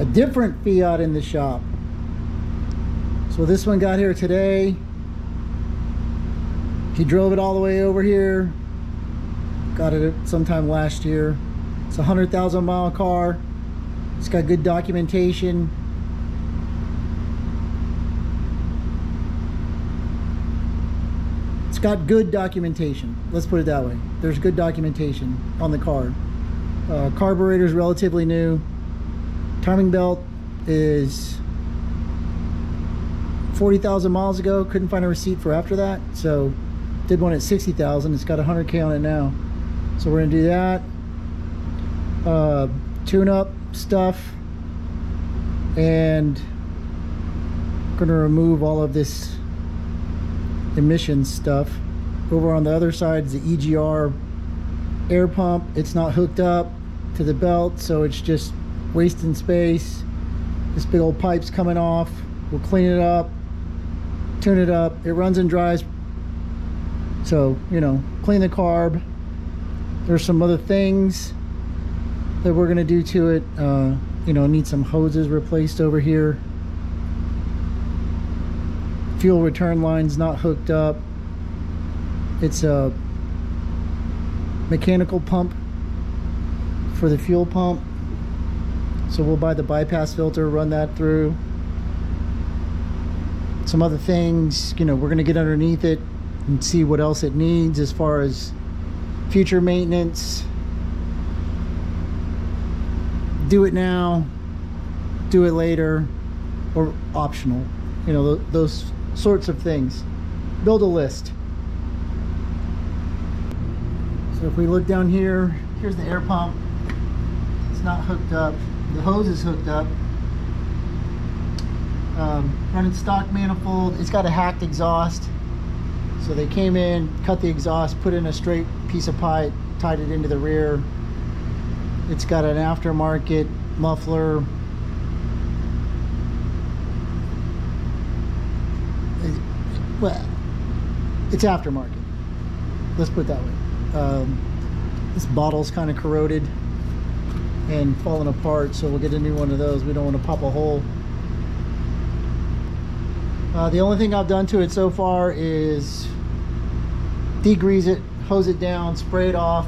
a different Fiat in the shop. So this one got here today. He drove it all the way over here. Got it sometime last year. It's a 100,000 mile car. It's got good documentation. It's got good documentation. Let's put it that way. There's good documentation on the car. Carburetor is relatively new. Timing belt is 40,000 miles ago. Couldn't find a receipt for after that, so did one at 60,000. It's got 100K on it now, so we're gonna do that. Tune-up stuff, and gonna remove all of this emissions stuff. Over on the other side is the EGR air pump. It's not hooked up to the belt, so it's just wasting space. This big old pipe's coming off. We'll clean it up, tune it up. It runs and dries, so you know, clean the carb. There's some other things that we're gonna do to it. You know, need some hoses replaced over here. Fuel return line's not hooked up. It's a mechanical pump for the fuel pump, so we'll buy the bypass filter, run that through. Some other things, you know, we're gonna get underneath it and see what else it needs as far as future maintenance. Do it now, do it later, or optional, you know, those sorts of things. Build a list. So if we look down here, here's the air pump. It's not hooked up. The hose is hooked up. Running stock manifold. It's got a hacked exhaust, so they came in, cut the exhaust, put in a straight piece of pipe, tied it into the rear. It's got an aftermarket muffler. Well, it's aftermarket. Let's put it that way. This bottle's kind of corroded and falling apart, so we'll get a new one of those. We don't want to pop a hole. The only thing I've done to it so far is degrease it, hose it down, spray it off,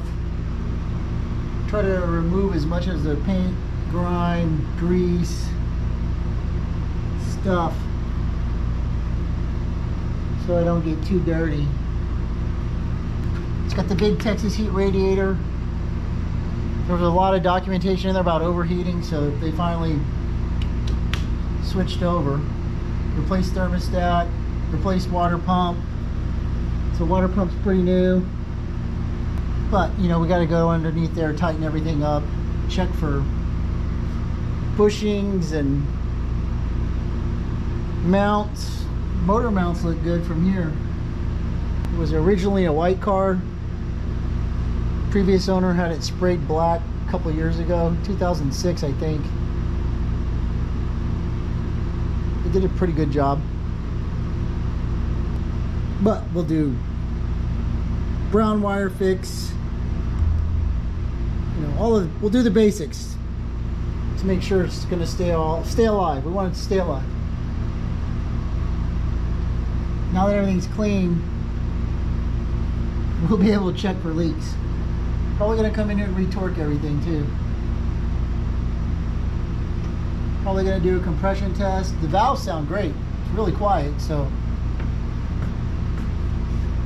try to remove as much of the paint, grime, grease, stuff, so I don't get too dirty. It's got the big Texas heat radiator. There was a lot of documentation in there about overheating, so they finally switched over. Replaced thermostat, replaced water pump. So water pump's pretty new. But, you know, we got to go underneath there, tighten everything up, check for bushings and mounts. Motor mounts look good from here. It was originally a white car. Previous owner had it sprayed black a couple of years ago, 2006 I think. They did a pretty good job. But we'll do brown wire fix. You know, we'll do the basics to make sure it's gonna stay alive. We want it to stay alive. Now that everything's clean, we'll be able to check for leaks. Probably gonna come in here and retorque everything too. Probably gonna do a compression test. The valves sound great. It's really quiet, so.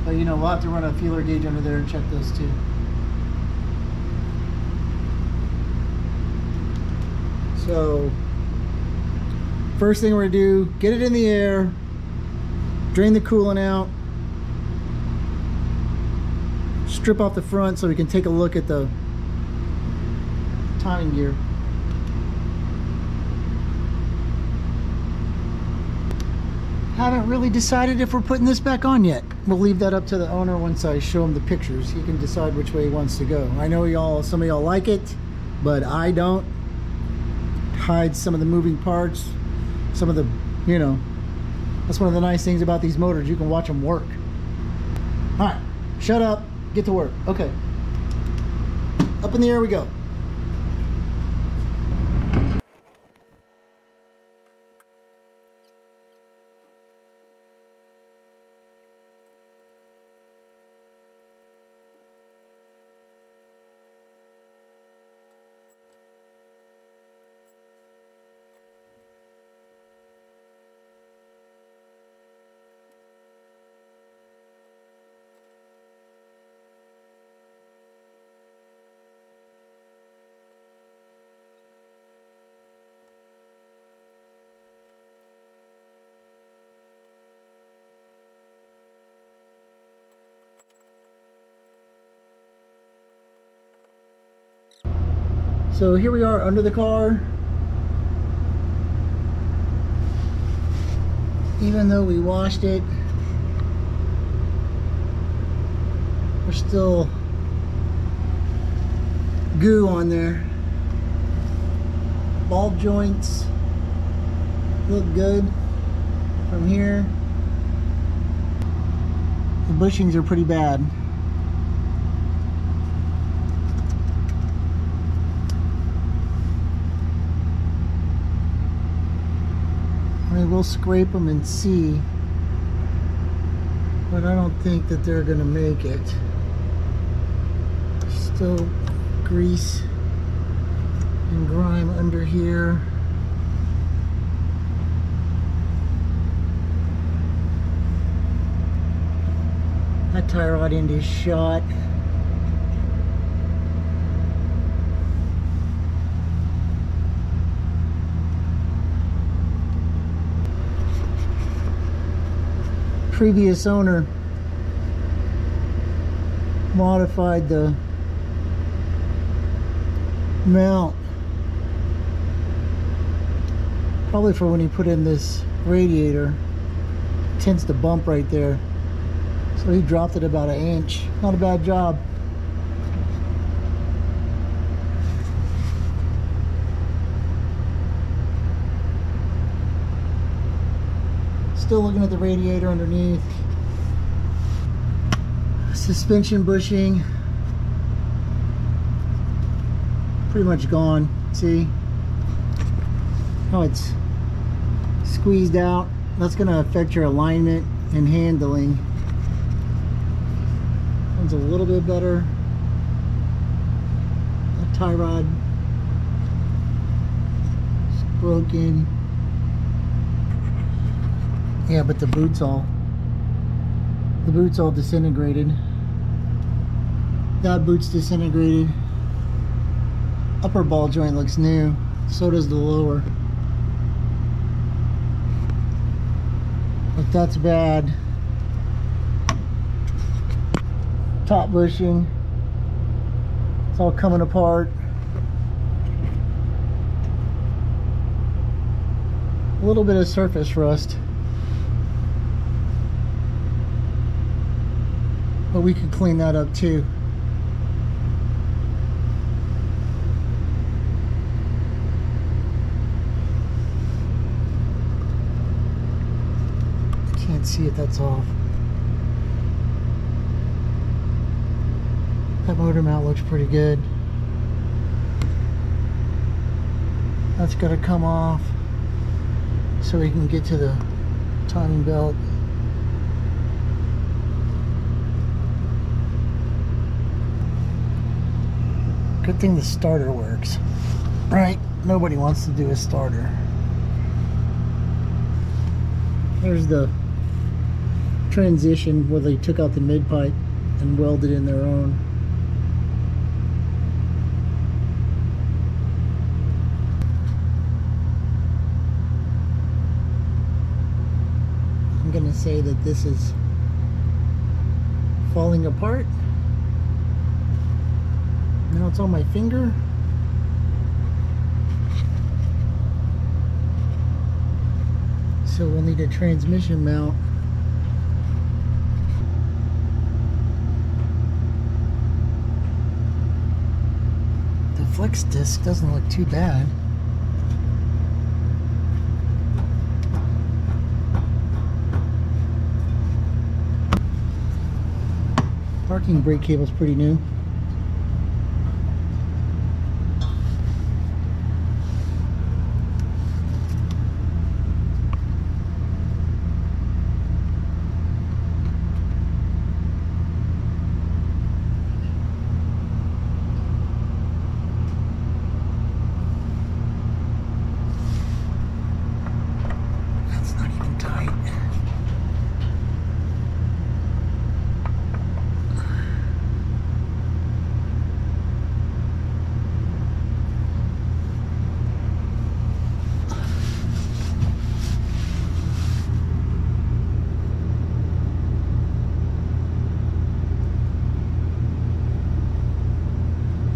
But you know, we'll have to run a feeler gauge under there and check those too. So, first thing we're gonna do, get it in the air, drain the coolant out, strip off the front so we can take a look at the timing gear. Haven't really decided if we're putting this back on yet. We'll leave that up to the owner once I show him the pictures. He can decide which way he wants to go. I know some of y'all like it, but I don't. Hides some of the moving parts, some of the, you know, that's one of the nice things about these motors. You can watch them work. All right, shut up, get to work. Okay, up in the air we go. So here we are under the car. Even though we washed it, there's still goo on there. Ball joints look good from here. The bushings are pretty bad. I mean, we'll scrape them and see, but I don't think that they're gonna make it. Still grease and grime under here. That tie rod end is shot. Previous owner modified the mount, probably for when he put in this radiator. It tends to bump right there, so he dropped it about 1 inch. Not a bad job. Still looking at the radiator underneath. Suspension bushing pretty much gone. See how it's squeezed out? That's going to affect your alignment and handling. One's a little bit better. That tie rod is broken. Yeah, but the boot's all disintegrated. That boot's disintegrated. Upper ball joint looks new. So does the lower. But that's bad. Top bushing. It's all coming apart. A little bit of surface rust. But we could clean that up too. I can't see if that's off. That motor mount looks pretty good. That's got to come off so we can get to the timing belt. Good thing the starter works, right? Nobody wants to do a starter. There's the transition where they took out the mid pipe and welded in their own. I'm gonna say that this is falling apart. Now it's on my finger. So we'll need a transmission mount. The flex disc doesn't look too bad. Parking brake cable's pretty new.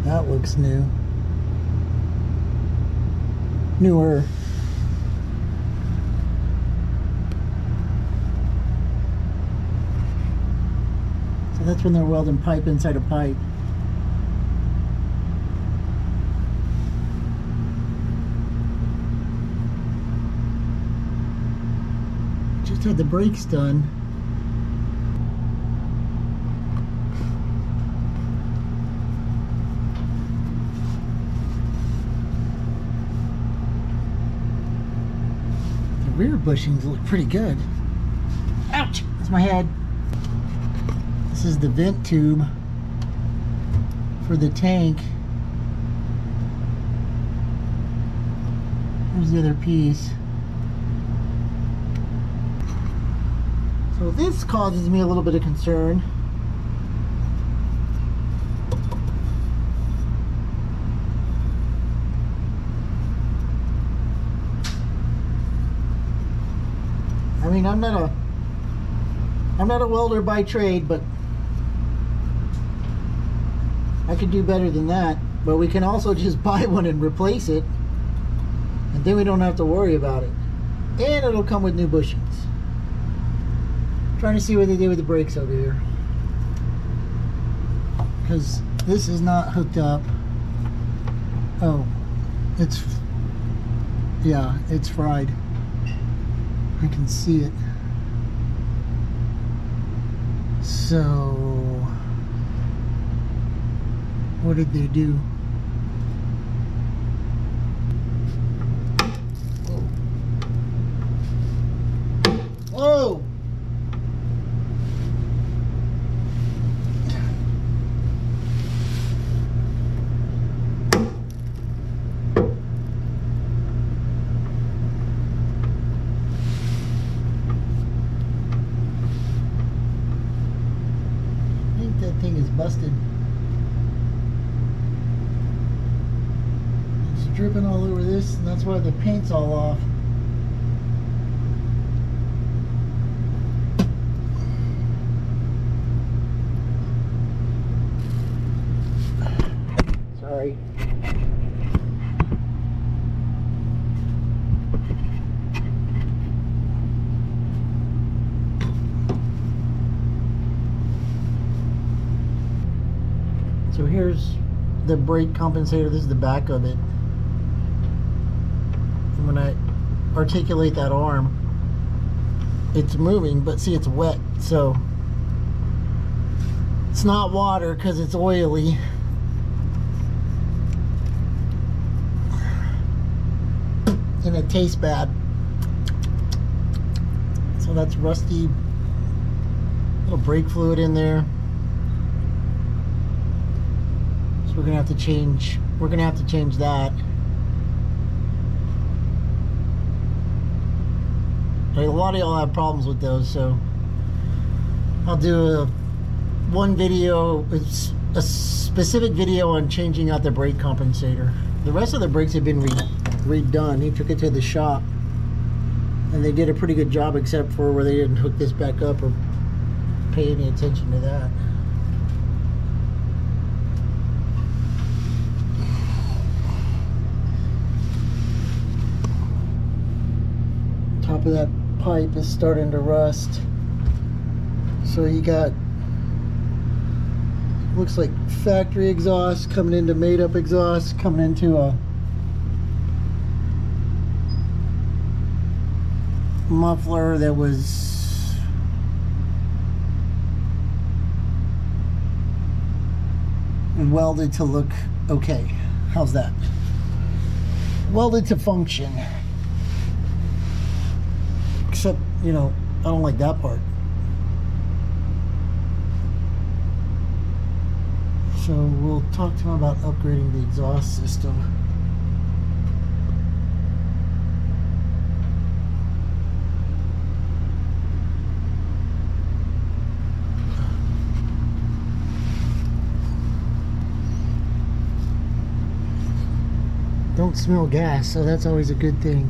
That looks new. newer. So that's when they're welding pipe inside a pipe. Just had the brakes done. The rear bushings look pretty good. Ouch! That's my head. This is the vent tube for the tank. Here's the other piece. So this causes me a little bit of concern. I mean, I'm not a welder by trade, but I could do better than that. But we can also just buy one and replace it, and then we don't have to worry about it. And it'll come with new bushings. Trying to see what they did with the brakes over here, because this is not hooked up. Oh, yeah, it's fried. I can see it. So what did they do? Oh! That thing is busted. It's dripping all over this, and that's why the paint's all off. Sorry. So here's the brake compensator. This is the back of it. And when I articulate that arm, it's moving, but see, it's wet, so it's not water because it's oily. And it tastes bad. So that's rusty. Little brake fluid in there. So we're gonna have to change that. A lot of y'all have problems with those, so I'll do one video, a specific video on changing out the brake compensator. The rest of the brakes have been redone. He took it to the shop, and they did a pretty good job, except for where they didn't hook this back up or pay any attention to that. Top of that pipe is starting to rust. So you got, looks like factory exhaust coming into made up exhaust, coming into a muffler that was welded to look okay. How's that? Welded to function. Except, you know, I don't like that part. So we'll talk to him about upgrading the exhaust system. Don't smell gas, so that's always a good thing.